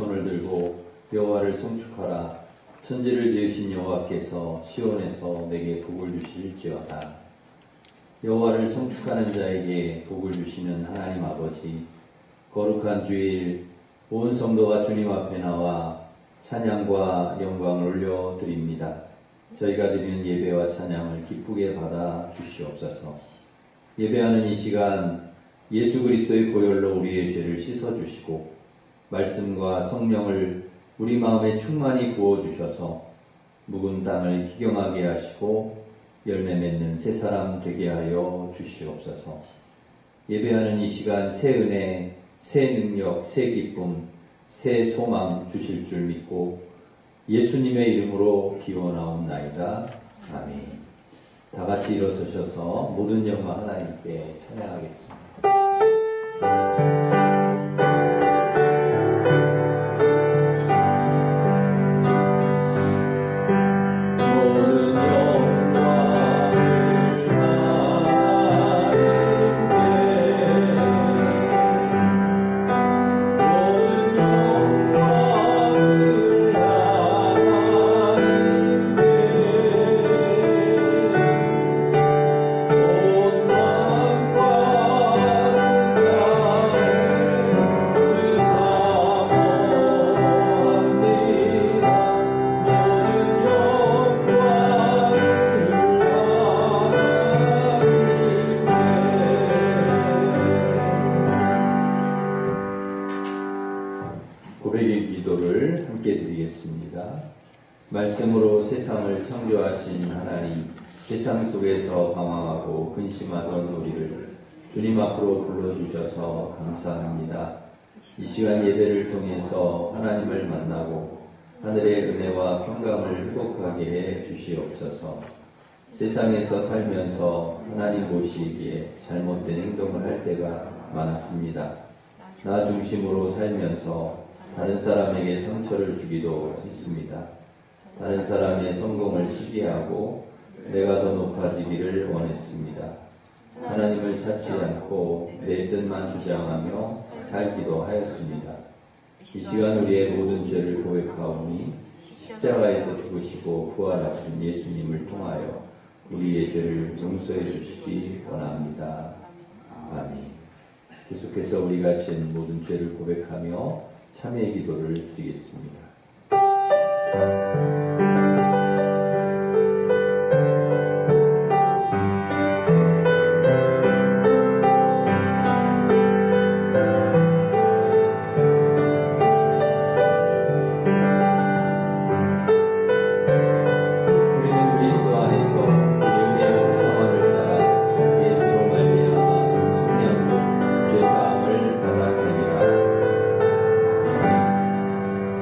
손을 들고 여호와를 송축하라. 천지를 지으신 여호와께서 시온에서 내게 복을 주실지어다. 여호와를 송축하는 자에게 복을 주시는 하나님 아버지, 거룩한 주일 온 성도가 주님 앞에 나와 찬양과 영광을 올려드립니다. 저희가 드리는 예배와 찬양을 기쁘게 받아 주시옵소서. 예배하는 이 시간 예수 그리스도의 보혈로 우리의 죄를 씻어주시고 말씀과 성령을 우리 마음에 충만히 부어주셔서 묵은 땅을 기경하게 하시고 열매 맺는 새 사람 되게 하여 주시옵소서. 예배하는 이 시간 새 은혜, 새 능력, 새 기쁨, 새 소망 주실 줄 믿고 예수님의 이름으로 기원하옵나이다. 아멘. 다 같이 일어서셔서 모든 영광 하나님께 찬양하겠습니다. 고백의 기도를 함께 드리겠습니다. 말씀으로 세상을 창조하신 하나님, 세상 속에서 방황하고 근심하던 우리를 주님 앞으로 불러주셔서 감사합니다. 이 시간 예배를 통해서 하나님을 만나고 하늘의 은혜와 평강을 회복하게 해 주시옵소서. 세상에서 살면서 하나님 보시기에 잘못된 행동을 할 때가 많았습니다. 나 중심으로 살면서 다른 사람에게 상처를 주기도 했습니다. 다른 사람의 성공을 시기하고 내가 더 높아지기를 원했습니다. 하나님을 찾지 않고 내 뜻만 주장하며 살기도 하였습니다. 이 시간 우리의 모든 죄를 고백하오니 십자가에서 죽으시고 부활하신 예수님을 통하여 우리의 죄를 용서해 주시기 원합니다. 아멘. 계속해서 우리가 지은 모든 죄를 고백하며 참회의 기도를 드리겠습니다.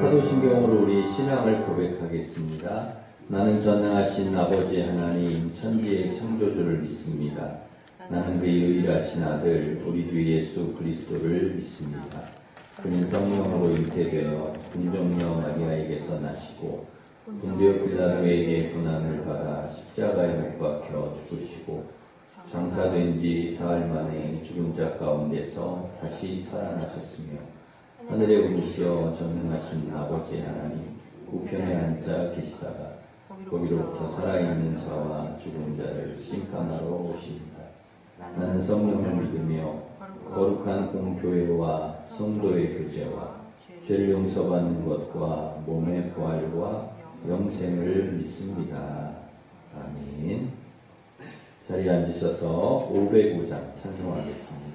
사도신경으로 우리 신앙을 고백하겠습니다. 나는 전능하신 아버지 하나님 천지의 창조주를 믿습니다. 나는 그의 유일하신 아들 우리 주 예수 그리스도를 믿습니다. 그는 성령으로 잉태되어 분정녀 마리아에게서 나시고 본디오 빌라도에게 고난을 받아 십자가에 못 박혀 죽으시고 장사된 지 사흘 만에 죽은 자 가운데서 다시 살아나셨으며 하늘에 오르시어 전능하신 아버지 하나님 우편에 앉아 계시다가 거기로부터 살아있는 자와 죽은 자를 심판하러 오십니다. 나는 성령을 믿으며 거룩한 공교회와 성도의 교제와 죄를 용서받는 것과 몸의 부활과 영생을 믿습니다. 아멘. 자리에 앉으셔서 505장 찬송하겠습니다.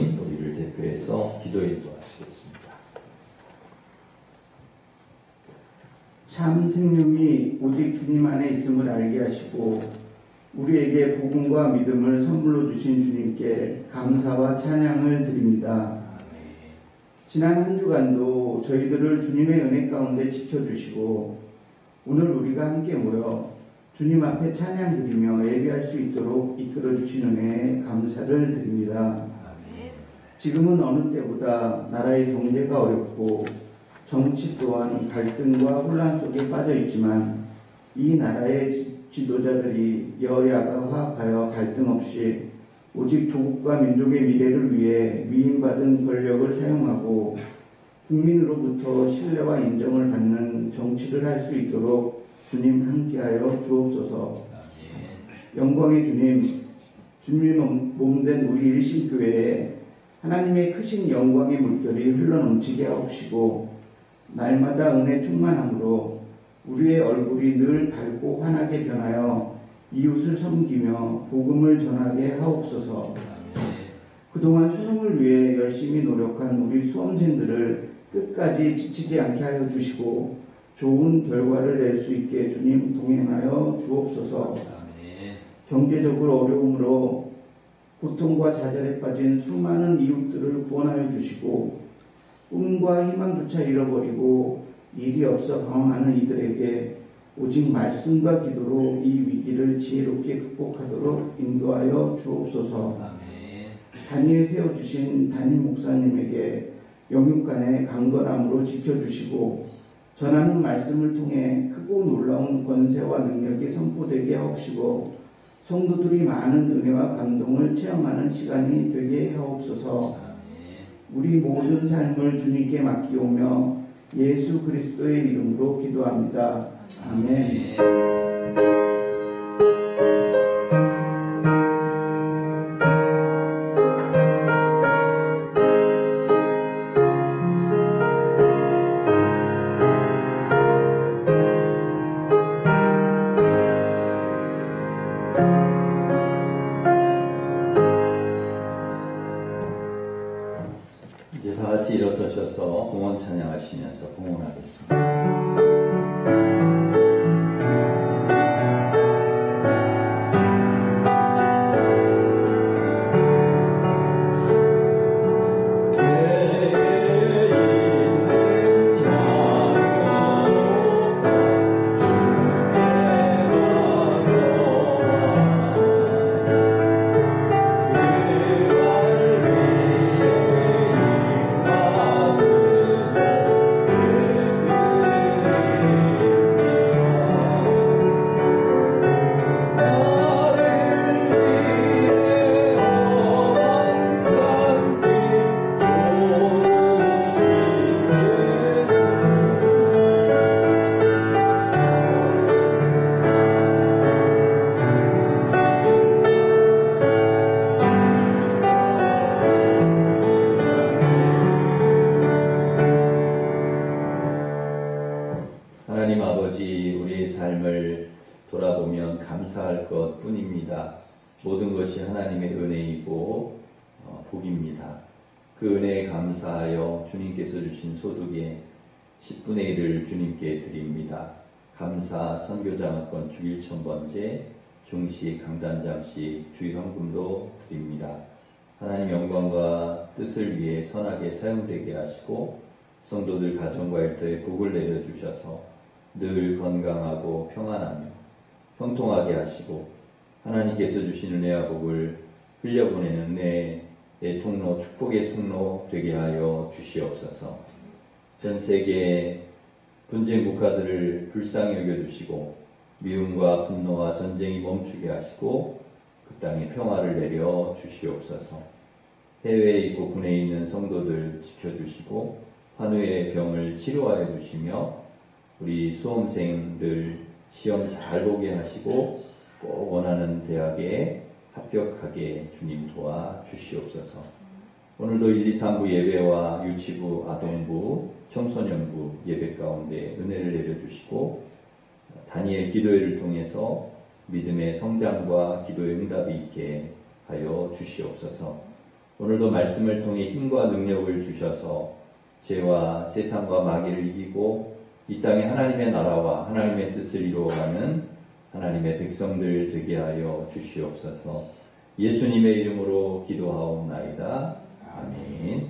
목사님 우리를 대표해서 기도 인도하시겠습니다. 참 생명이 오직 주님 안에 있음을 알게 하시고 우리에게 복음과 믿음을 선물로 주신 주님께 감사와 찬양을 드립니다. 지난 한 주간도 저희들을 주님의 은혜 가운데 지켜주시고 오늘 우리가 함께 모여 주님 앞에 찬양 드리며 예배할 수 있도록 이끌어 주신 은혜에 감사를 드립니다. 지금은 어느 때보다 나라의 경제가 어렵고 정치 또한 갈등과 혼란 속에 빠져 있지만 이 나라의 지도자들이 여야가 화합하여 갈등 없이 오직 조국과 민족의 미래를 위해 위임받은 권력을 사용하고 국민으로부터 신뢰와 인정을 받는 정치를 할 수 있도록 주님 함께하여 주옵소서. 영광의 주님, 주님 몸된 우리 일신교회에 하나님의 크신 영광의 물결이 흘러넘치게 하옵시고 날마다 은혜 충만함으로 우리의 얼굴이 늘 밝고 환하게 변하여 이웃을 섬기며 복음을 전하게 하옵소서. 그동안 수능을 위해 열심히 노력한 우리 수험생들을 끝까지 지치지 않게 하여 주시고 좋은 결과를 낼 수 있게 주님 동행하여 주옵소서. 경제적으로 어려움으로 고통과 좌절에 빠진 수많은 이웃들을 구원하여 주시고 꿈과 희망조차 잃어버리고 일이 없어 방황하는 이들에게 오직 말씀과 기도로 이 위기를 지혜롭게 극복하도록 인도하여 주옵소서. 단위에 세워주신 담임 목사님에게 영육간의 강건함으로 지켜주시고 전하는 말씀을 통해 크고 놀라운 권세와 능력이 선포되게 하옵시고 성도들이 많은 은혜와 감동을 체험하는 시간이 되게 하옵소서. 우리 모든 삶을 주님께 맡기오며 예수 그리스도의 이름으로 기도합니다. 아멘. 이제 다 같이 일어서셔서 봉헌 찬양하시면서 봉헌하겠습니다. 하나님 아버지, 우리의 삶을 돌아보면 감사할 것 뿐입니다. 모든 것이 하나님의 은혜이고 복입니다. 그 은혜에 감사하여 주님께서 주신 소득의 10분의 1을 주님께 드립니다. 감사 선교장학권 주 1,000번째 중식 강단장식 주현금도 드립니다. 하나님 영광과 뜻을 위해 선하게 사용되게 하시고 성도들 가정과 일터에 복을 내려주셔서 늘 건강하고 평안하며 형통하게 하시고 하나님께서 주신 은혜와 복을 흘려보내는 은혜의 통로, 축복의 통로 되게 하여 주시옵소서. 전 세계 분쟁 국가들을 불쌍히 여겨주시고 미움과 분노와 전쟁이 멈추게 하시고 그 땅에 평화를 내려 주시옵소서. 해외에 있고 군에 있는 성도들 지켜주시고 환우의 병을 치료하여 주시며 우리 수험생들 시험 잘 보게 하시고 꼭 원하는 대학에 합격하게 주님 도와 주시옵소서. 오늘도 1, 2, 3부 예배와 유치부, 아동부, 청소년부 예배 가운데 은혜를 내려주시고 다니엘 기도회를 통해서 믿음의 성장과 기도의 응답이 있게 하여 주시옵소서. 오늘도 말씀을 통해 힘과 능력을 주셔서 죄와 세상과 마귀를 이기고 이 땅에 하나님의 나라와 하나님의 뜻을 이루어가는 하나님의 백성들 되게 하여 주시옵소서. 예수님의 이름으로 기도하옵나이다. 아멘.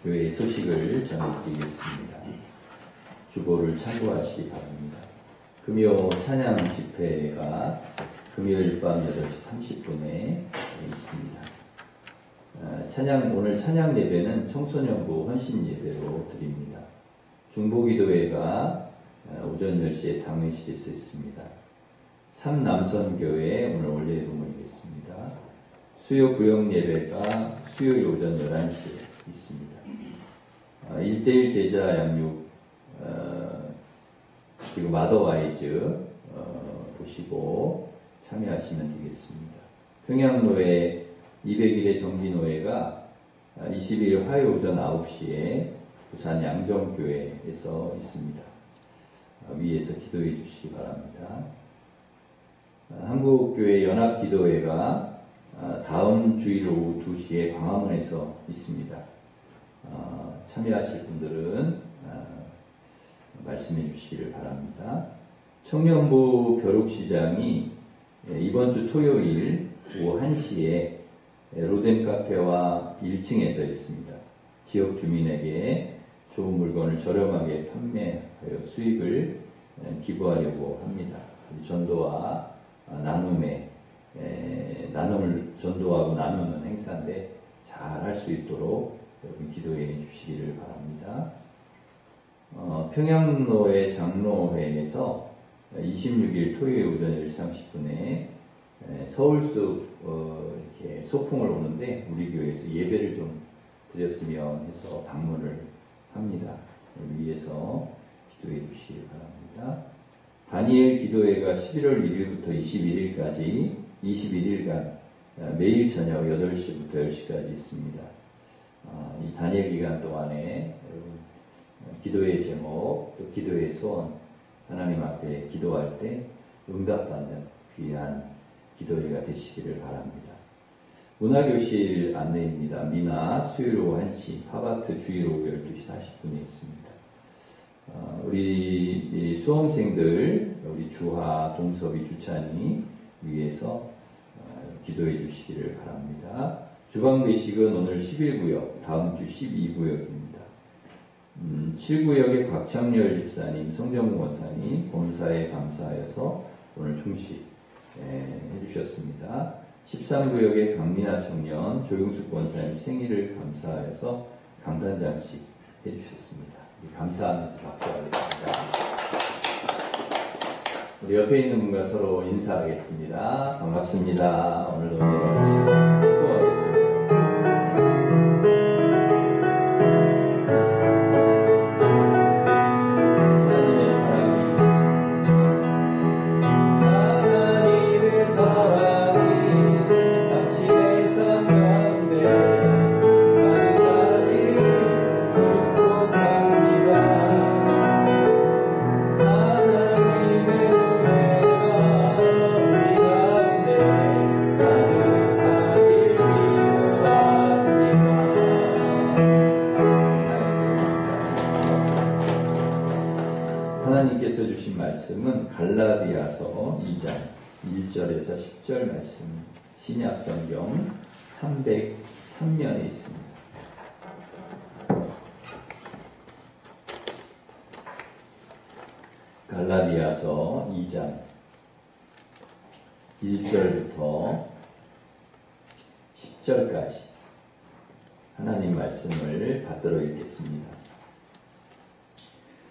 교회의 소식을 전해드리겠습니다. 주보를 참고하시기 바랍니다. 금요 찬양 집회가 금요일 밤 8시 30분에 있습니다. 오늘 찬양 예배는 청소년부 헌신 예배로 드립니다. 중보기도회가 오전 10시에 당회실에서 있습니다. 삼남선교회 오늘 원래 예배드리겠습니다. 수요 구역 예배가 수요일 오전 11시에 있습니다. 1대1 제자 양육 그리고 마더와이즈 보시고 참여하시면 되겠습니다. 평양노회 200일의 정기노회가 21일 화요일 오전 9시에 부산 양정교회에서 있습니다. 위에서 기도해 주시기 바랍니다. 한국교회 연합기도회가 다음 주일 오후 2시에 광화문에서 있습니다. 참여하실 분들은 말씀해 주시기를 바랍니다. 청년부 벼룩시장이 이번 주 토요일 오후 1시에 로덴 카페와 1층에서 있습니다. 지역 주민에게 좋은 물건을 저렴하게 판매하여 수익을 기부하려고 합니다. 전도와 나눔을 전도하고 나누는 행사인데 잘 할 수 있도록 여러분 기도해 주시기를 바랍니다. 평양노회 장로회에서 26일 토요일 오전 10시 30분에 서울숲 이렇게 소풍을 오는데 우리 교회에서 예배를 좀 드렸으면 해서 방문을 합니다. 위에서 기도해 주시기 바랍니다. 다니엘 기도회가 11월 1일부터 21일까지 21일간 매일 저녁 8시부터 10시까지 있습니다. 이 다니엘 기간 동안에 기도의 제목, 또 기도의 소원, 하나님 앞에 기도할 때 응답받는 귀한 기도회가 되시기를 바랍니다. 문화교실 안내입니다. 미나 수요일 오후 1시, 파바트 주일 오후 12시 40분에 있습니다. 우리 수험생들, 우리 주하, 동섭이, 주찬이 위해서 기도해 주시기를 바랍니다. 주방배식은 오늘 11구역, 다음 주 12구역입니다. 7구역의 곽창렬 집사님, 성정우 원사님, 범사에 감사하여서 오늘 중식 해주셨습니다. 13구역의 강민아 청년, 조용숙 원사님 생일을 감사하여서 강단장식 해주셨습니다. 감사하면서 박수하겠습니다. 우리 옆에 있는 분과 서로 인사하겠습니다. 반갑습니다. 오늘도 축복하겠습니다. 하나님께서 주신 말씀은 갈라디아서 2장 1절에서 10절 말씀, 신약성경 303면에 있습니다. 갈라디아서 2장 1절부터 10절까지 하나님 말씀을 받들어 읽겠습니다.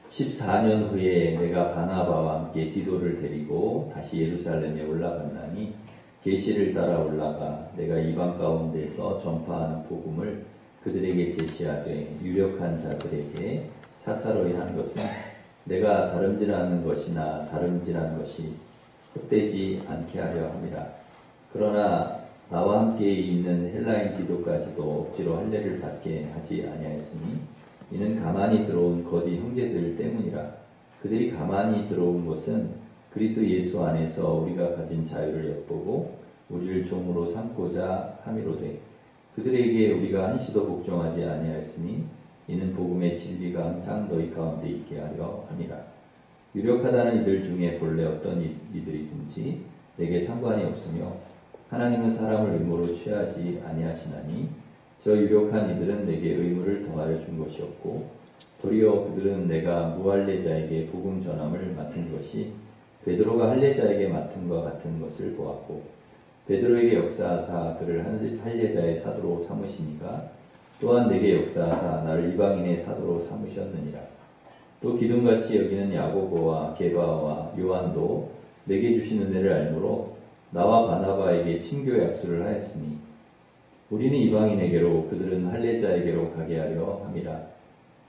14년 후에 내가 바나바와 함께 디도를 데리고 다시 예루살렘에 올라갔나니 계시를 따라 올라가 내가 이방 가운데서 전파하는 복음을 그들에게 제시하되 유력한 자들에게 사사로이 한 것은 내가 다름질하는 것이나 다름질한 것이 헛되지 않게 하려 함이라. 그러나 나와 함께 있는 헬라인 디도까지도 억지로 할례를 받게 하지 아니하였으니 이는 가만히 들어온 거짓 형제들 때문이라. 그들이 가만히 들어온 것은 그리스도 예수 안에서 우리가 가진 자유를 엿보고 우리를 종으로 삼고자 함이로되 그들에게 우리가 한시도 복종하지 아니하였으니 이는 복음의 진리가 항상 너희 가운데 있게 하려 함이라. 유력하다는 이들 중에 본래 어떤 이들이든지 내게 상관이 없으며 하나님은 사람을 의무로 취하지 아니하시나니 저 유력한 이들은 내게 의무를 더하여 준 것이 없고 도리어 그들은 내가 무할례자에게 복음 전함을 맡은 것이 베드로가 할례자에게 맡은 것 같은 것을 보았고 베드로에게 역사하사 그를 할례자의 사도로 삼으시니까 또한 내게 역사하사 나를 이방인의 사도로 삼으셨느니라. 또 기둥같이 여기는 야고보와 게바와 요한도 내게 주신 은혜를 알므로 나와 바나바에게 친교 약수를 하였으니 우리는 이방인에게로 그들은 할례자에게로 가게 하려 함이라.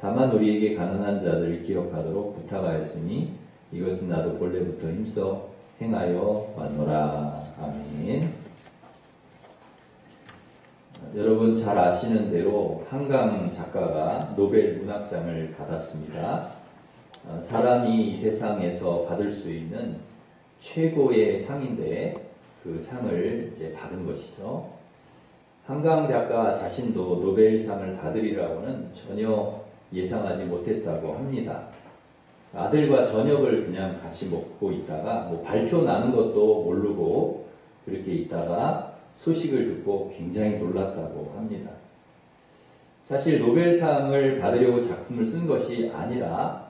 다만 우리에게 가난한 자들을 기억하도록 부탁하였으니 이것은 나도 본래부터 힘써 행하여 왔노라. 아멘. 여러분 잘 아시는 대로 한강 작가가 노벨 문학상을 받았습니다. 사람이 이 세상에서 받을 수 있는 최고의 상인데 그 상을 이제 받은 것이죠. 한강 작가 자신도 노벨상을 받으리라고는 전혀 예상하지 못했다고 합니다. 아들과 저녁을 그냥 같이 먹고 있다가 뭐 발표 나는 것도 모르고 그렇게 있다가 소식을 듣고 굉장히 놀랐다고 합니다. 사실 노벨상을 받으려고 작품을 쓴 것이 아니라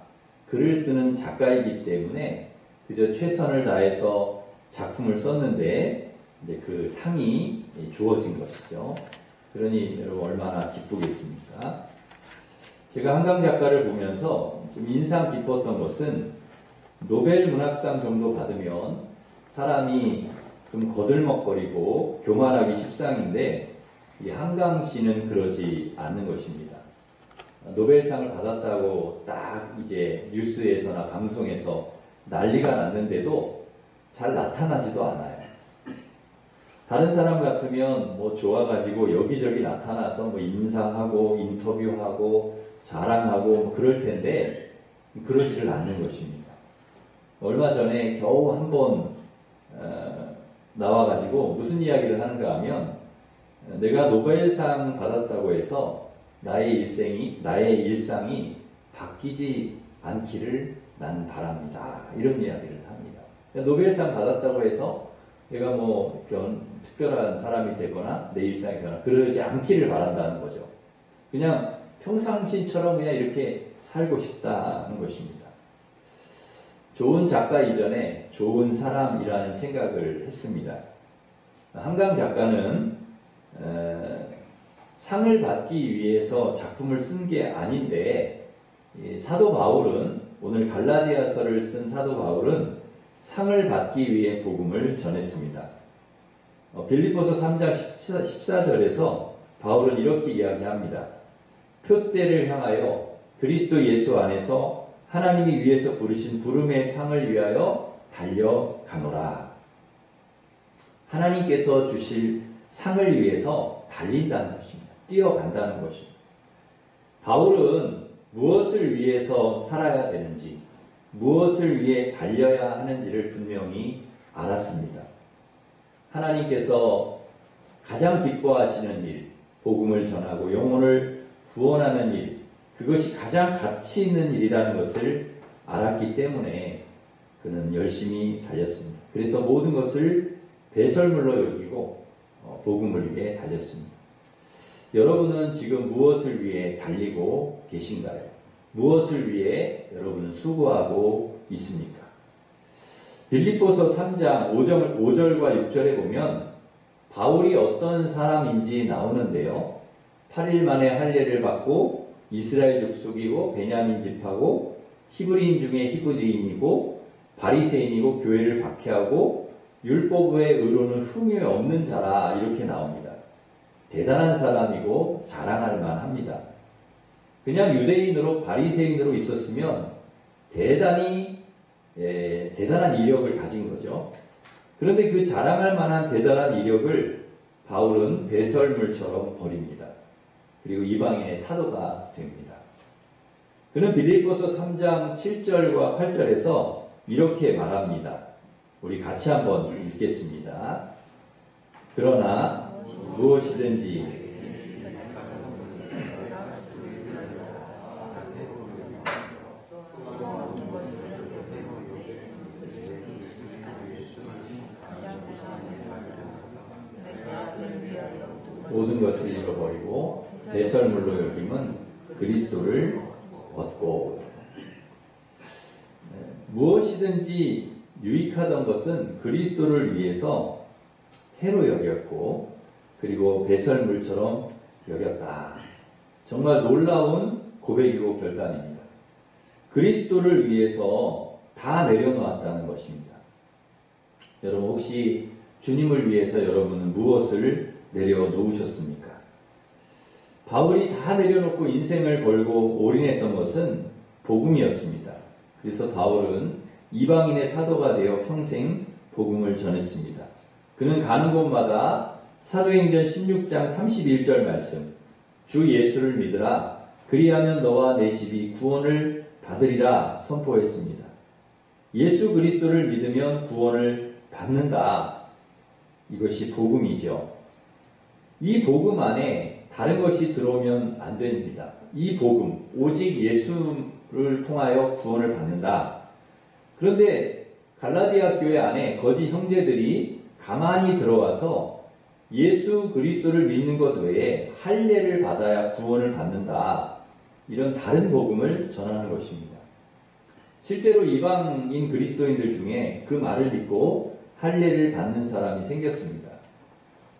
글을 쓰는 작가이기 때문에 그저 최선을 다해서 작품을 썼는데 이제 그 상이 주어진 것이죠. 그러니 여러분 얼마나 기쁘겠습니까? 제가 한강 작가를 보면서 좀 인상 깊었던 것은 노벨 문학상 정도 받으면 사람이 좀 거들먹거리고 교만하기 십상인데 이 한강 씨는 그러지 않는 것입니다. 노벨상을 받았다고 딱 이제 뉴스에서나 방송에서 난리가 났는데도 잘 나타나지도 않아요. 다른 사람 같으면 뭐 좋아가지고 여기저기 나타나서 뭐 인사하고 인터뷰하고 자랑하고 뭐 그럴 텐데 그러지를 않는 것입니다. 얼마 전에 겨우 한번 나와가지고 무슨 이야기를 하는가 하면 내가 노벨상 받았다고 해서 나의 일상이 바뀌지 않기를 난 바랍니다. 이런 이야기를 합니다. 노벨상 받았다고 해서 내가 뭐 특별한 사람이 되거나 내 일상이 되거나 그러지 않기를 바란다는 거죠. 그냥 평상시처럼 그냥 이렇게 살고 싶다는 것입니다. 좋은 작가 이전에 좋은 사람이라는 생각을 했습니다. 한강 작가는 상을 받기 위해서 작품을 쓴 게 아닌데 사도 바울은 오늘 갈라디아서를 쓴 사도 바울은 상을 받기 위해 복음을 전했습니다. 빌립보서 3장 14절에서 바울은 이렇게 이야기합니다. 표대를 향하여 그리스도 예수 안에서 하나님이 위에서 부르신 부름의 상을 위하여 달려가노라. 하나님께서 주실 상을 위해서 달린다는 것입니다. 뛰어간다는 것입니다. 바울은 무엇을 위해서 살아야 되는지, 무엇을 위해 달려야 하는지를 분명히 알았습니다. 하나님께서 가장 기뻐하시는 일, 복음을 전하고 영혼을 구원하는 일, 그것이 가장 가치 있는 일이라는 것을 알았기 때문에 그는 열심히 달렸습니다. 그래서 모든 것을 배설물로 여기고 복음을 위해 달렸습니다. 여러분은 지금 무엇을 위해 달리고 계신가요? 무엇을 위해 여러분은 수고하고 있습니까? 빌립보서 3장 5절과 6절에 보면 바울이 어떤 사람인지 나오는데요. 8일 만에 할례를 받고 이스라엘 족속이고 베냐민 집하고 히브리인 중에 히브리인이고 바리새인이고 교회를 박해하고 율법의 의로는 흠이 없는 자라 이렇게 나옵니다. 대단한 사람이고 자랑할 만합니다. 그냥 유대인으로 바리새인으로 있었으면 대단한 이력을 가진 거죠. 그런데 그 자랑할 만한 대단한 이력을 바울은 배설물처럼 버립니다. 그리고 이방인의 사도가 됩니다. 그는 빌립보서 3장 7절과 8절에서 이렇게 말합니다. 우리 같이 한번 읽겠습니다. 그러나 무엇이든지 모든 것을 잃어버리고 배설물로 여김은 그리스도를 얻고, 무엇이든지 유익하던 것은 그리스도를 위해서 해로 여겼고 그리고 배설물처럼 여겼다. 정말 놀라운 고백이고 결단입니다. 그리스도를 위해서 다 내려놓았다는 것입니다. 여러분 혹시 주님을 위해서 여러분은 무엇을 내려놓으셨습니까? 바울이 다 내려놓고 인생을 걸고 올인했던 것은 복음이었습니다. 그래서 바울은 이방인의 사도가 되어 평생 복음을 전했습니다. 그는 가는 곳마다 사도행전 16장 31절 말씀, 주 예수를 믿으라, 그리하면 너와 내 집이 구원을 받으리라 선포했습니다. 예수 그리스도를 믿으면 구원을 받는다. 이것이 복음이죠. 이 복음 안에 다른 것이 들어오면 안 됩니다. 이 복음, 오직 예수를 통하여 구원을 받는다. 그런데 갈라디아 교회 안에 거짓 형제들이 가만히 들어와서 예수 그리스도를 믿는 것 외에 할례를 받아야 구원을 받는다. 이런 다른 복음을 전하는 것입니다. 실제로 이방인 그리스도인들 중에 그 말을 믿고 할례를 받는 사람이 생겼습니다.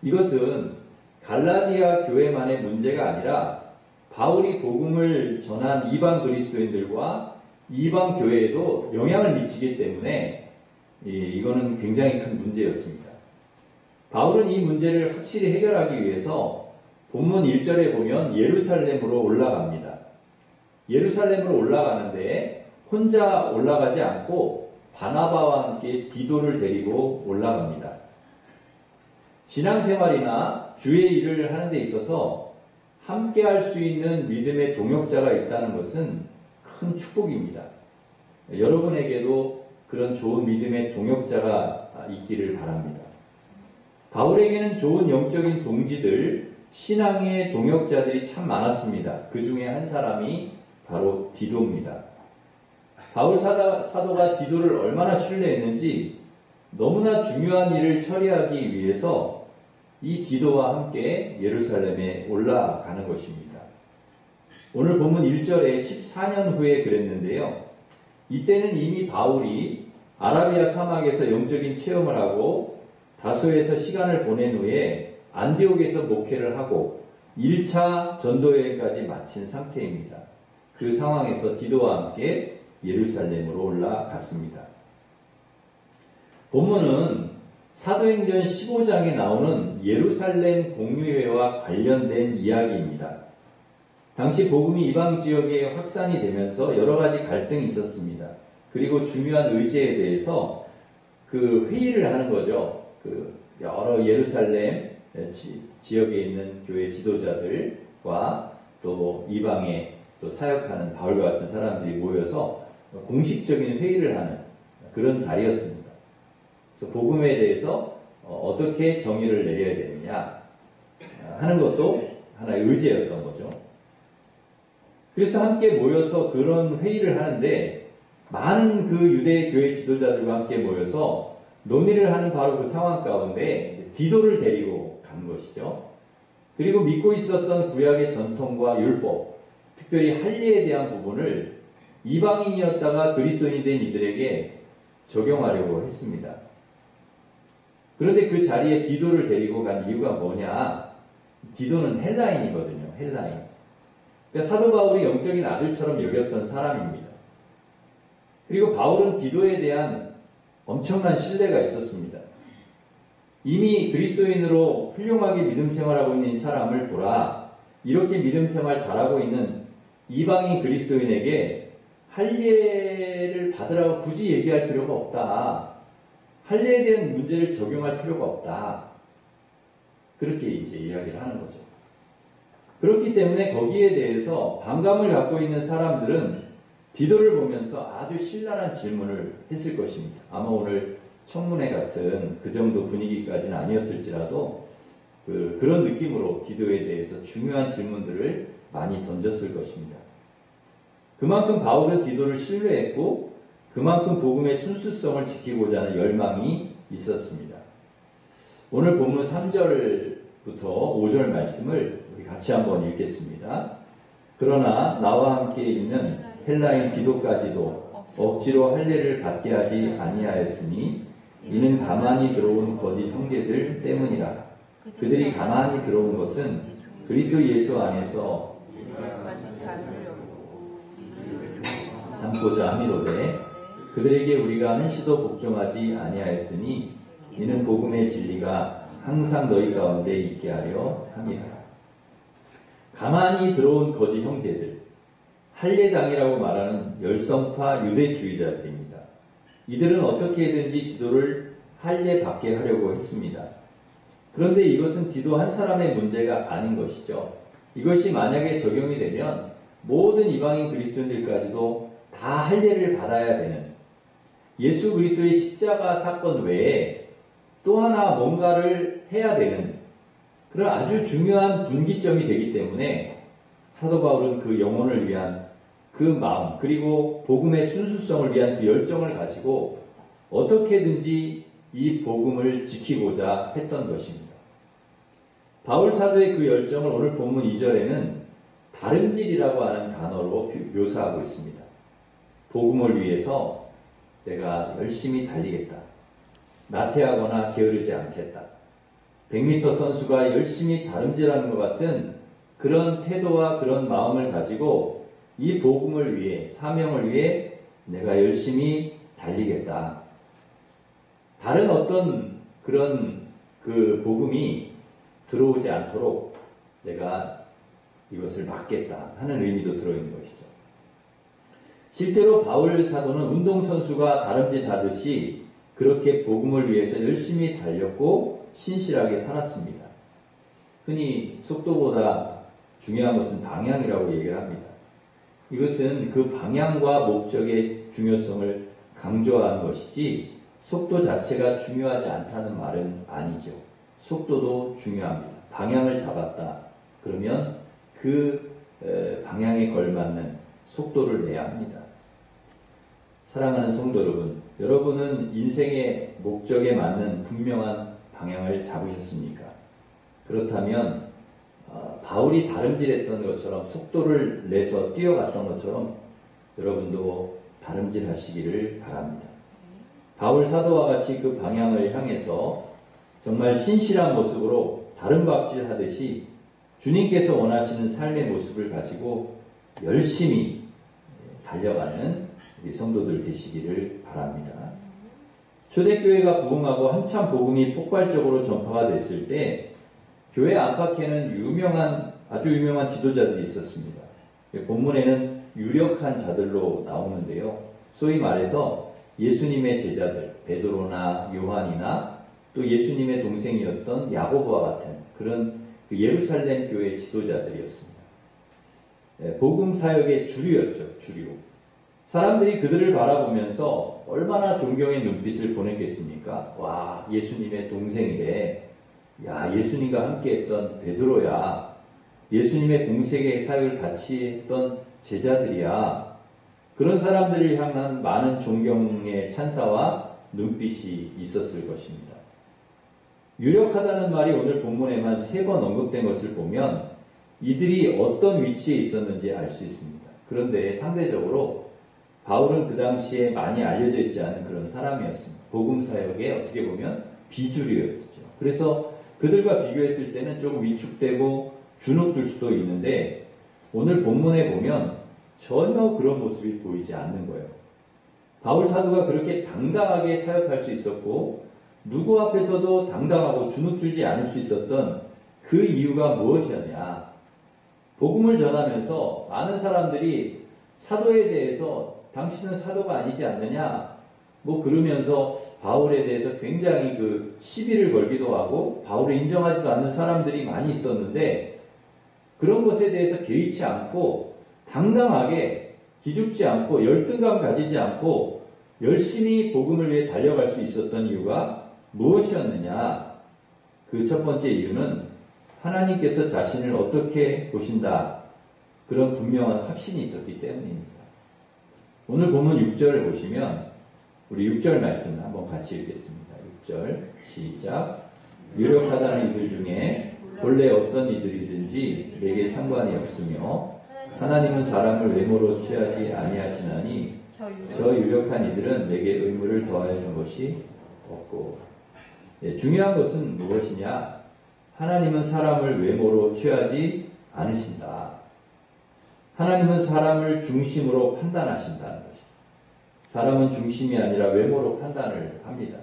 이것은 갈라디아 교회만의 문제가 아니라 바울이 복음을 전한 이방 그리스도인들과 이방 교회에도 영향을 미치기 때문에 이거는 굉장히 큰 문제였습니다. 바울은 이 문제를 확실히 해결하기 위해서 본문 1절에 보면 예루살렘으로 올라갑니다. 예루살렘으로 올라가는데 혼자 올라가지 않고 바나바와 함께 디도를 데리고 올라갑니다. 신앙생활이나 주의 일을 하는 데 있어서 함께 할 수 있는 믿음의 동역자가 있다는 것은 큰 축복입니다. 여러분에게도 그런 좋은 믿음의 동역자가 있기를 바랍니다. 바울에게는 좋은 영적인 동지들, 신앙의 동역자들이 참 많았습니다. 그 중에 한 사람이 바로 디도입니다. 바울 사도가 디도를 얼마나 신뢰했는지 너무나 중요한 일을 처리하기 위해서 이 디도와 함께 예루살렘에 올라가는 것입니다. 오늘 본문 1절에 14년 후에 그랬는데요. 이때는 이미 바울이 아라비아 사막에서 영적인 체험을 하고 다소에서 시간을 보낸 후에 안디옥에서 목회를 하고 1차 전도여행까지 마친 상태입니다. 그 상황에서 디도와 함께 예루살렘으로 올라갔습니다. 본문은 사도행전 15장에 나오는 예루살렘 공유회와 관련된 이야기입니다. 당시 복음이 이방 지역에 확산이 되면서 여러 가지 갈등이 있었습니다. 그리고 중요한 의제에 대해서 그 회의를 하는 거죠. 그 여러 예루살렘 지역에 있는 교회 지도자들과 또 이방에 또 사역하는 바울과 같은 사람들이 모여서 공식적인 회의를 하는 그런 자리였습니다. 그래서 복음에 대해서 어떻게 정의를 내려야 되느냐 하는 것도 하나의 의제였던 거죠. 그래서 함께 모여서 그런 회의를 하는데 많은 그 유대 교회 지도자들과 함께 모여서 논의를 하는 바로 그 상황 가운데 디도를 데리고 간 것이죠. 그리고 믿고 있었던 구약의 전통과 율법, 특별히 할례에 대한 부분을 이방인이었다가 그리스도인이 된 이들에게 적용하려고 했습니다. 그런데 그 자리에 디도를 데리고 간 이유가 뭐냐? 디도는 헬라인이거든요. 헬라인. 그러니까 사도 바울이 영적인 아들처럼 여겼던 사람입니다. 그리고 바울은 디도에 대한 엄청난 신뢰가 있었습니다. 이미 그리스도인으로 훌륭하게 믿음 생활하고 있는 이 사람을 보라. 이렇게 믿음 생활 잘하고 있는 이방인 그리스도인에게 할례를 받으라고 굳이 얘기할 필요가 없다. 할례에 대한 문제를 적용할 필요가 없다. 그렇게 이제 이야기를 하는 거죠. 그렇기 때문에 거기에 대해서 반감을 갖고 있는 사람들은 디도를 보면서 아주 신랄한 질문을 했을 것입니다. 아마 오늘 청문회 같은 그 정도 분위기까지는 아니었을지라도 그런 느낌으로 디도에 대해서 중요한 질문들을 많이 던졌을 것입니다. 그만큼 바울은 디도를 신뢰했고 그만큼 복음의 순수성을 지키고자 하는 열망이 있었습니다. 오늘 본문 3절부터 5절 말씀을 우리 같이 한번 읽겠습니다. 그러나 나와 함께 있는 헬라인 디도까지도 억지로 할례를 받게 하지 아니하였으니 이는 가만히 들어온 거짓 형제들 때문이라. 그들이 가만히 들어온 것은 그리스도 예수 안에서 삼고자 함이로되 그들에게 우리가 한시도 복종하지 아니하였으니 이는 복음의 진리가 항상 너희 가운데 있게 하려 함이라. 가만히 들어온 거짓 형제들, 할례당이라고 말하는 열성파 유대주의자들입니다. 이들은 어떻게든지 디도를 할례 받게 하려고 했습니다. 그런데 이것은 디도 한 사람의 문제가 아닌 것이죠. 이것이 만약에 적용이 되면 모든 이방인 그리스도인들까지도 다 할례를 받아야 되는, 예수 그리스도의 십자가 사건 외에 또 하나 뭔가를 해야 되는 그런 아주 중요한 분기점이 되기 때문에 사도 바울은 그 영혼을 위한 그 마음, 그리고 복음의 순수성을 위한 그 열정을 가지고 어떻게든지 이 복음을 지키고자 했던 것입니다. 바울 사도의 그 열정을 오늘 본문 2절에는 다름질이라고 하는 단어로 묘사하고 있습니다. 복음을 위해서 내가 열심히 달리겠다. 나태하거나 게으르지 않겠다. 100m 선수가 열심히 다름질하는 것 같은 그런 태도와 그런 마음을 가지고 이 복음을 위해, 사명을 위해 내가 열심히 달리겠다. 다른 어떤 그런 그 복음이 들어오지 않도록 내가 이것을 막겠다 하는 의미도 들어있는 것이죠. 실제로 바울 사도는 운동선수가 다름질하듯이 그렇게 복음을 위해서 열심히 달렸고 신실하게 살았습니다. 흔히 속도보다 중요한 것은 방향이라고 얘기를 합니다. 이것은 그 방향과 목적의 중요성을 강조하는 것이지 속도 자체가 중요하지 않다는 말은 아니죠. 속도도 중요합니다. 방향을 잡았다. 그러면 그 방향에 걸맞는 속도를 내야 합니다. 사랑하는 성도 여러분, 여러분은 인생의 목적에 맞는 분명한 방향을 잡으셨습니까? 그렇다면 바울이 다름질했던 것처럼 속도를 내서 뛰어갔던 것처럼 여러분도 다름질하시기를 바랍니다. 바울 사도와 같이 그 방향을 향해서 정말 신실한 모습으로 다름박질하듯이 주님께서 원하시는 삶의 모습을 가지고 열심히 달려가는 우리 성도들 되시기를 바랍니다. 초대교회가 부흥하고 한참 복음이 폭발적으로 전파가 됐을 때 교회 안팎에는 아주 유명한 지도자들이 있었습니다. 본문에는 유력한 자들로 나오는데요. 소위 말해서 예수님의 제자들, 베드로나 요한이나 또 예수님의 동생이었던 야고보와 같은 그런 그 예루살렘 교회 지도자들이었습니다. 복음 사역의 주류였죠, 주류. 사람들이 그들을 바라보면서 얼마나 존경의 눈빛을 보냈겠습니까? 와, 예수님의 동생이래. 야, 예수님과 함께 했던 베드로야. 예수님의 공생의 사역을 같이 했던 제자들이야. 그런 사람들을 향한 많은 존경의 찬사와 눈빛이 있었을 것입니다. 유력하다는 말이 오늘 본문에만 3번 언급된 것을 보면 이들이 어떤 위치에 있었는지 알 수 있습니다. 그런데 상대적으로 바울은 그 당시에 많이 알려져 있지 않은 그런 사람이었습니다. 복음 사역에 어떻게 보면 비주류였죠. 그래서 그들과 비교했을 때는 조금 위축되고 주눅들 수도 있는데 오늘 본문에 보면 전혀 그런 모습이 보이지 않는 거예요. 바울 사도가 그렇게 당당하게 사역할 수 있었고 누구 앞에서도 당당하고 주눅들지 않을 수 있었던 그 이유가 무엇이었냐? 복음을 전하면서 많은 사람들이 사도에 대해서 당신은 사도가 아니지 않느냐? 뭐 그러면서 바울에 대해서 굉장히 그 시비를 걸기도 하고 바울을 인정하지도 않는 사람들이 많이 있었는데 그런 것에 대해서 개의치 않고 당당하게 기죽지 않고 열등감 가지지 않고 열심히 복음을 위해 달려갈 수 있었던 이유가 무엇이었느냐? 그 첫 번째 이유는 하나님께서 자신을 어떻게 보신다. 그런 분명한 확신이 있었기 때문입니다. 오늘 본문 6절을 보시면 우리 6절 말씀 한번 같이 읽겠습니다. 6절 시작. 유력하다는 이들 중에 본래 어떤 이들이든지 내게 상관이 없으며 하나님은 사람을 외모로 취하지 아니하시나니 저 유력한 이들은 내게 의무를 더하여 준 것이 없고. 중요한 것은 무엇이냐? 하나님은 사람을 외모로 취하지 않으신다. 하나님은 사람을 중심으로 판단하신다는 것입니다. 사람은 중심이 아니라 외모로 판단을 합니다.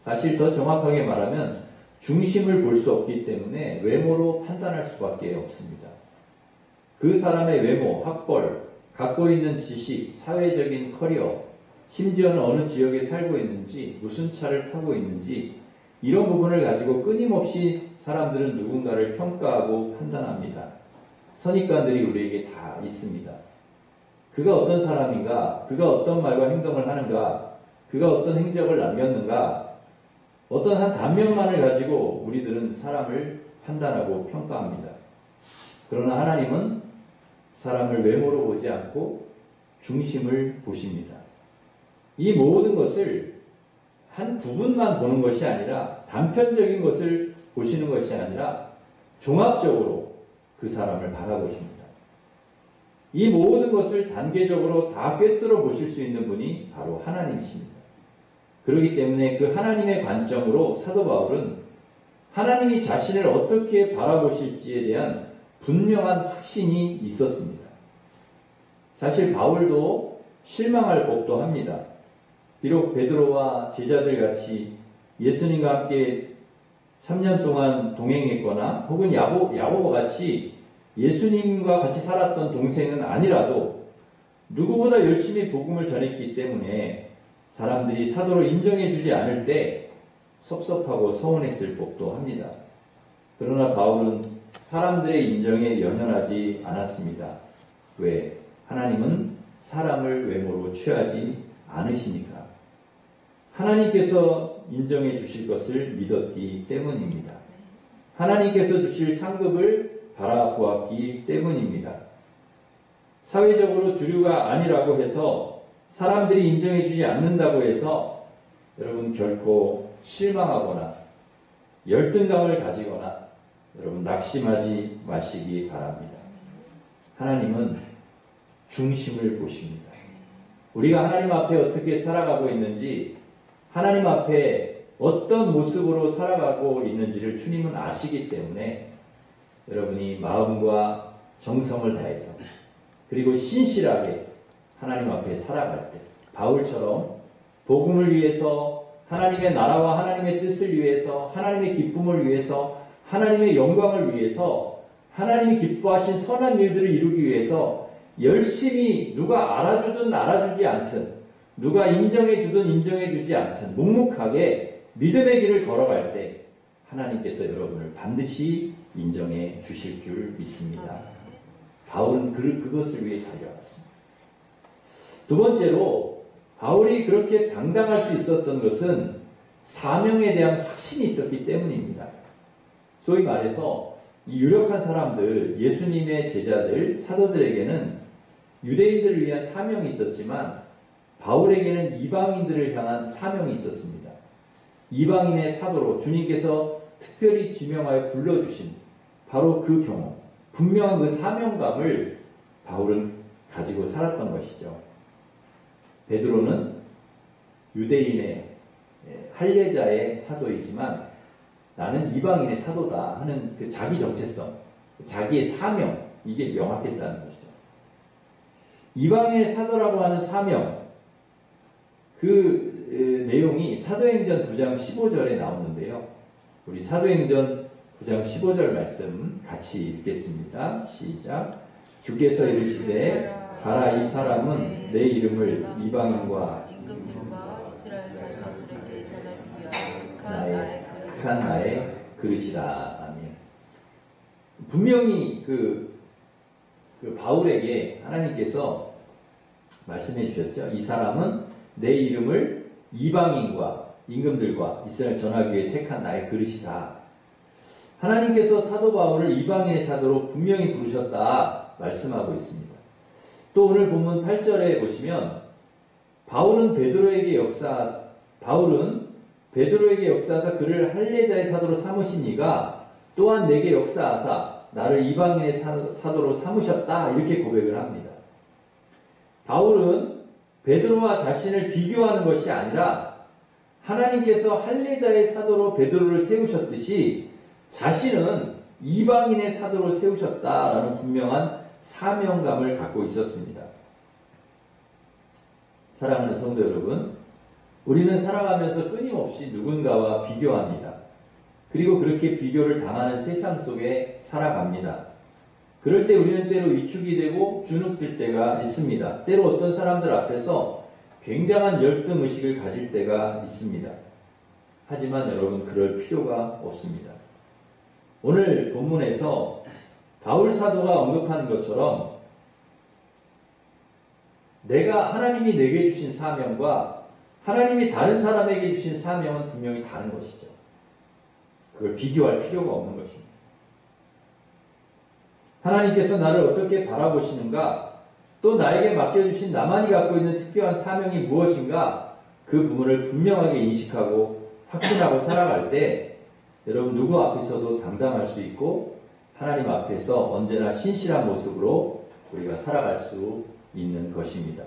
사실 더 정확하게 말하면 중심을 볼 수 없기 때문에 외모로 판단할 수밖에 없습니다. 그 사람의 외모, 학벌, 갖고 있는 지식, 사회적인 커리어, 심지어는 어느 지역에 살고 있는지, 무슨 차를 타고 있는지 이런 부분을 가지고 끊임없이 사람들은 누군가를 평가하고 판단합니다. 선입관들이 우리에게 다 있습니다. 그가 어떤 사람인가, 그가 어떤 말과 행동을 하는가, 그가 어떤 행적을 남겼는가, 어떤 한 단면만을 가지고 우리들은 사람을 판단하고 평가합니다. 그러나 하나님은 사람을 외모로 보지 않고 중심을 보십니다. 이 모든 것을 한 부분만 보는 것이 아니라 단편적인 것을 보시는 것이 아니라 종합적으로 그 사람을 바라보십니다. 이 모든 것을 단계적으로 다 꿰뚫어 보실 수 있는 분이 바로 하나님이십니다. 그렇기 때문에 그 하나님의 관점으로 사도 바울은 하나님이 자신을 어떻게 바라보실지에 대한 분명한 확신이 있었습니다. 사실 바울도 실망할 법도 합니다. 비록 베드로와 제자들 같이 예수님과 함께 3년 동안 동행했거나 혹은 야고보 같이 예수님과 같이 살았던 동생은 아니라도 누구보다 열심히 복음을 전했기 때문에 사람들이 사도로 인정해주지 않을 때 섭섭하고 서운했을 법도 합니다. 그러나 바울은 사람들의 인정에 연연하지 않았습니다. 왜? 하나님은 사람을 외모로 취하지 않으시니까. 하나님께서 인정해 주실 것을 믿었기 때문입니다. 하나님께서 주실 상급을 바라보았기 때문입니다. 사회적으로 주류가 아니라고 해서 사람들이 인정해 주지 않는다고 해서 여러분 결코 실망하거나 열등감을 가지거나 여러분 낙심하지 마시기 바랍니다. 하나님은 중심을 보십니다. 우리가 하나님 앞에 어떻게 살아가고 있는지, 하나님 앞에 어떤 모습으로 살아가고 있는지를 주님은 아시기 때문에 여러분이 마음과 정성을 다해서 그리고 신실하게 하나님 앞에 살아갈 때 바울처럼 복음을 위해서, 하나님의 나라와 하나님의 뜻을 위해서, 하나님의 기쁨을 위해서, 하나님의 영광을 위해서, 하나님이 기뻐하신 선한 일들을 이루기 위해서 열심히 누가 알아주든 알아주지 않든, 누가 인정해주든 인정해주지 않든 묵묵하게 믿음의 길을 걸어갈 때 하나님께서 여러분을 반드시 인정해 주실 줄 믿습니다. 바울은 그것을 위해 달려왔습니다. 두 번째로 바울이 그렇게 당당할 수 있었던 것은 사명에 대한 확신이 있었기 때문입니다. 소위 말해서 이 유력한 사람들, 예수님의 제자들, 사도들에게는 유대인들을 위한 사명이 있었지만 바울에게는 이방인들을 향한 사명이 있었습니다. 이방인의 사도로 주님께서 특별히 지명하여 불러주신 바로 그 경험, 분명한 그 사명감을 바울은 가지고 살았던 것이죠. 베드로는 유대인의 할례자의 사도이지만 나는 이방인의 사도다 하는 그 자기 정체성, 자기의 사명, 이게 명확했다는 것이죠. 이방인의 사도라고 하는 사명, 그 내용이 사도행전 9장 15절에 나오는데요. 우리 사도행전 9장 15절 말씀 같이 읽겠습니다. 시작. 주께서 이르시되 가라, 이 사람은 내 이름을 이방인과 임금님과 이스라엘 사람들에게 전하기 나의 위하여 나의 그릇이다. 아멘. 분명히 그 바울에게 하나님께서 말씀해 주셨죠. 이 사람은 내 이름을 이방인과 임금들과 이스라엘 전하기 위해 택한 나의 그릇이다. 하나님께서 사도 바울을 이방인의 사도로 분명히 부르셨다 말씀하고 있습니다. 또 오늘 본문 8절에 보시면 바울은 베드로에게 역사하사 그를 할례자의 사도로 삼으신 이가 또한 내게 역사하사 나를 이방인의 사도로 삼으셨다 이렇게 고백을 합니다. 바울은 베드로와 자신을 비교하는 것이 아니라 하나님께서 할례자의 사도로 베드로를 세우셨듯이 자신은 이방인의 사도로 세우셨다라는 분명한 사명감을 갖고 있었습니다. 사랑하는 성도 여러분, 우리는 살아가면서 끊임없이 누군가와 비교합니다. 그리고 그렇게 비교를 당하는 세상 속에 살아갑니다. 그럴 때 우리는 때로 위축이 되고 주눅들 때가 있습니다. 때로 어떤 사람들 앞에서 굉장한 열등의식을 가질 때가 있습니다. 하지만 여러분, 그럴 필요가 없습니다. 오늘 본문에서 바울 사도가 언급한 것처럼 하나님이 내게 주신 사명과 하나님이 다른 사람에게 주신 사명은 분명히 다른 것이죠. 그걸 비교할 필요가 없는 것입니다. 하나님께서 나를 어떻게 바라보시는가, 또 나에게 맡겨주신 나만이 갖고 있는 특별한 사명이 무엇인가, 그 부분을 분명하게 인식하고 확신하고 살아갈 때 여러분 누구 앞에서도 당당할 수 있고 하나님 앞에서 언제나 신실한 모습으로 우리가 살아갈 수 있는 것입니다.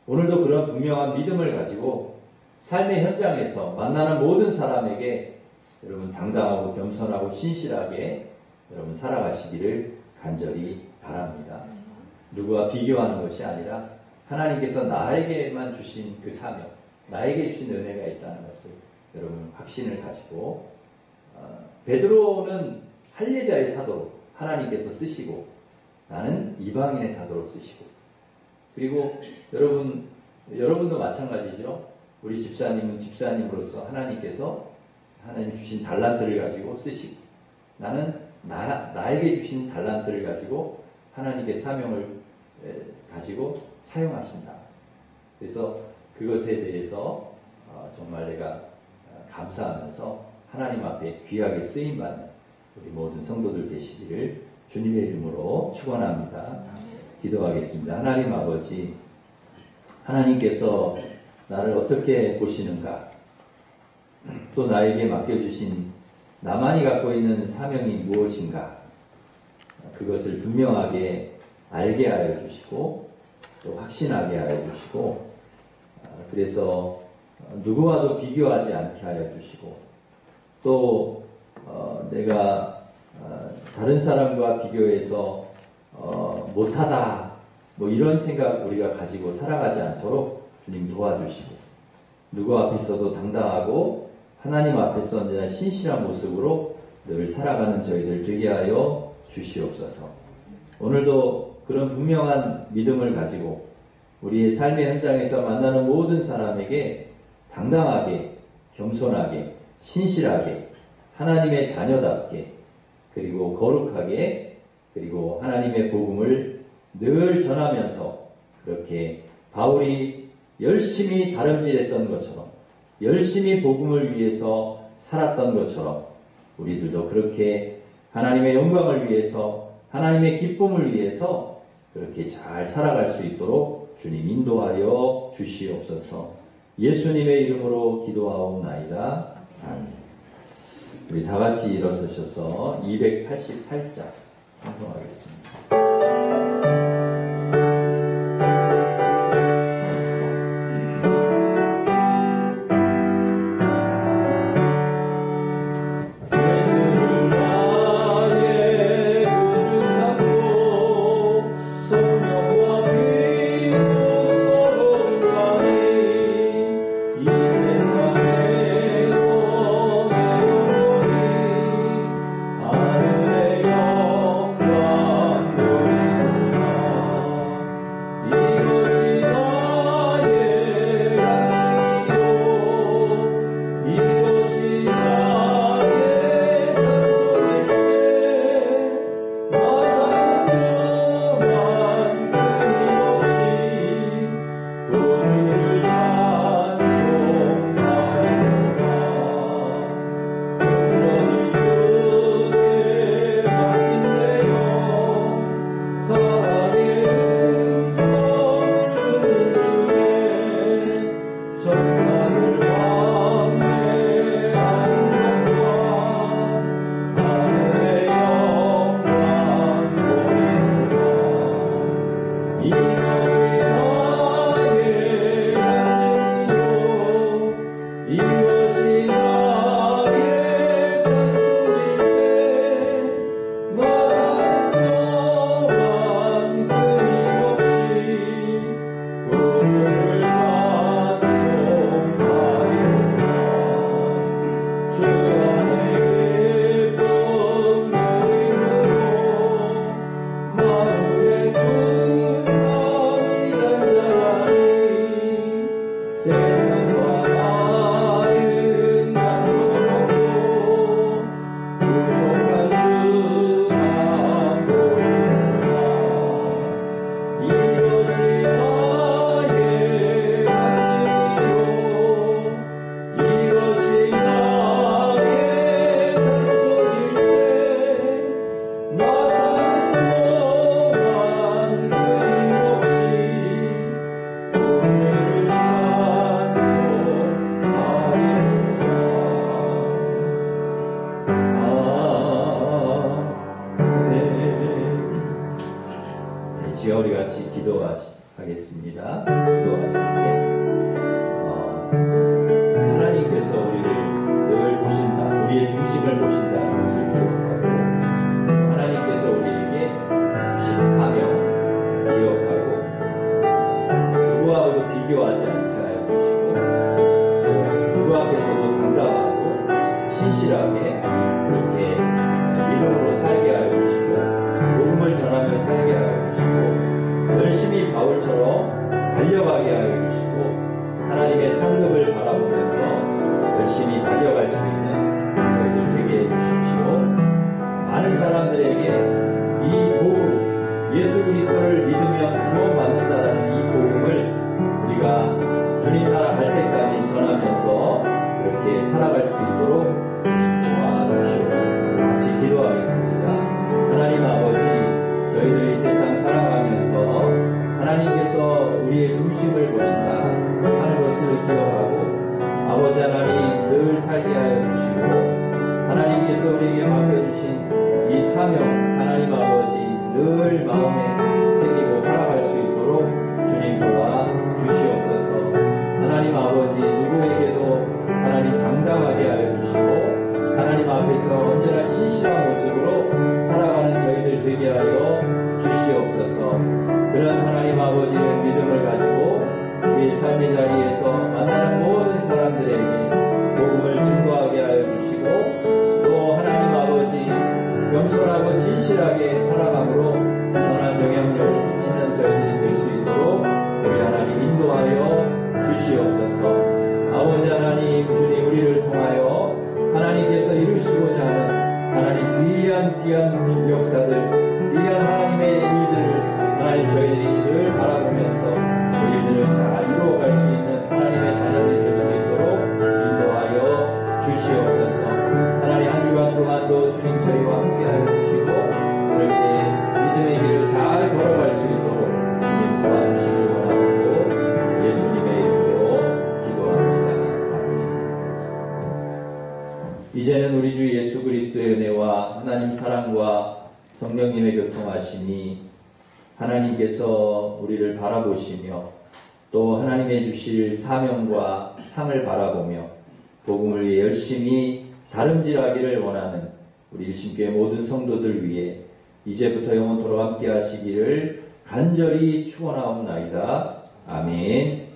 오늘도 그런 분명한 믿음을 가지고 삶의 현장에서 만나는 모든 사람에게 여러분 당당하고 겸손하고 신실하게 여러분 살아가시기를 간절히 바랍니다. 누구와 비교하는 것이 아니라 하나님께서 나에게만 주신 그 사명, 나에게 주신 은혜가 있다는 것을 여러분 확신을 가지고 베드로는 할례자의 사도로 하나님께서 쓰시고 나는 이방인의 사도로 쓰시고, 그리고 여러분도 마찬가지죠. 우리 집사님은 집사님으로서 하나님 주신 달란트를 가지고 쓰시고, 나는 나에게 주신 달란트를 가지고 하나님의 사명을 가지고 사용하신다. 그래서 그것에 대해서 정말 내가 감사하면서 하나님 앞에 귀하게 쓰임받는 우리 모든 성도들 되시기를 주님의 이름으로 축원합니다. 기도하겠습니다. 하나님 아버지, 하나님께서 나를 어떻게 보시는가, 또 나에게 맡겨주신 나만이 갖고 있는 사명이 무엇인가, 그것을 분명하게 알게 하여 주시고 또 확신하게 하여 주시고, 그래서 누구와도 비교하지 않게 하여 주시고, 또 내가 다른 사람과 비교해서 못하다 뭐 이런 생각 우리가 가지고 살아가지 않도록 주님 도와주시고, 누구 앞에서도 당당하고 하나님 앞에서 언제나 신실한 모습으로 늘 살아가는 저희들 되게 하여 주시옵소서. 오늘도 그런 분명한 믿음을 가지고 우리의 삶의 현장에서 만나는 모든 사람에게 당당하게, 겸손하게, 신실하게, 하나님의 자녀답게, 그리고 거룩하게, 그리고 하나님의 복음을 늘 전하면서 그렇게 바울이 열심히 다름질했던 것처럼, 열심히 복음을 위해서 살았던 것처럼 우리들도 그렇게 하나님의 영광을 위해서, 하나님의 기쁨을 위해서 그렇게 잘 살아갈 수 있도록 주님 인도하여 주시옵소서. 예수님의 이름으로 기도하옵나이다. 아멘. 우리 다 같이 일어서셔서 288장 찬송하겠습니다. 하늘의 영광 기도하겠습니다. 기도하실 때 하나님께서 우리를 늘 보신다, 우리의 중심을 보신다는 것을 기억하고 하나님께서 우리에게 주신 사명 기억하고 누구하고도 비교하지 않게 하여 주시고 또 누구 앞에서도 당당하고 신실하게 그렇게 믿음으로 살게 하여 주시고 복음을 전하며 살게 하여 주시고 열심히 바울처럼 달려가게 하여 주시고 하나님의 상급을 바라보면서 열심히 달려갈 수 있는 저희들 되게 해주십시오. 많은 사람들에게 이 복음, 예수 그리스도를 믿으면 구원받는다라는 이 복음을 우리가 주님 나라 갈 때까지 전하면서 그렇게 살아갈 수 있도록 도와주시옵소서. 같이 기도하겠습니다. 하나님 아버지, 저희들이 이 세상 살아가면서 하나님께서 우리의 중심을 보신다 하는 것을 기억하고 아버지 하나님 늘 살게 하여 주시고 하나님께서 우리에게 맡겨주신 이 사명 하나님 아버지 늘 마음에 새기고 살아갈 수 있도록 주님 도와 주시옵소서. 하나님 아버지 누구에게도 하나님 당당하게 하여 주시고 하나님 앞에서 언제나 신실한 모습으로 살아가는 저희들 되게 하여 주시옵소서. 그런 하나님 아버지의 믿음을 가지고 우리 삶의 자리에서 만나는 모든 사람들에게 복음을 증거하게 하여 주시고 또 하나님 아버지 겸손하고 진실하게 살아감으로 선한 영향력을 끼치는 저희들이 될 수 있도록 우리 하나님 인도하여 주시옵소서. 아버지 하나님 주님 우리를 통하여 하나님께서 이루시고자 하는 하나님 귀한 역사들 귀한 하나님의 일들을 하나님 저희들이 늘 바라보면서 그 일들을 잘 이루어갈 수 있는 하나님의 자녀들이 될 수 있도록 인도하여 주시옵소서. 하나님 한 주간 동안도 주님 저희와 함께하여 주시고 그렇게 믿음의 길을 잘 걸어갈 수 있도록 주님 도와주시길 원하고 예수님의 이름으로 기도합니다. 아멘. 이제는 우리 주 예수 그리스도의 은혜와 하나님 사랑과 성령님의 교통하심이 하나님께서 우리를 바라보시며 또 하나님의 주실 사명과 상을 바라보며 복음을 위해 열심히 다름질하기를 원하는 우리 일심교회 모든 성도들 위해 이제부터 영원토록 함께 하시기를 간절히 축원하옵나이다. 아멘.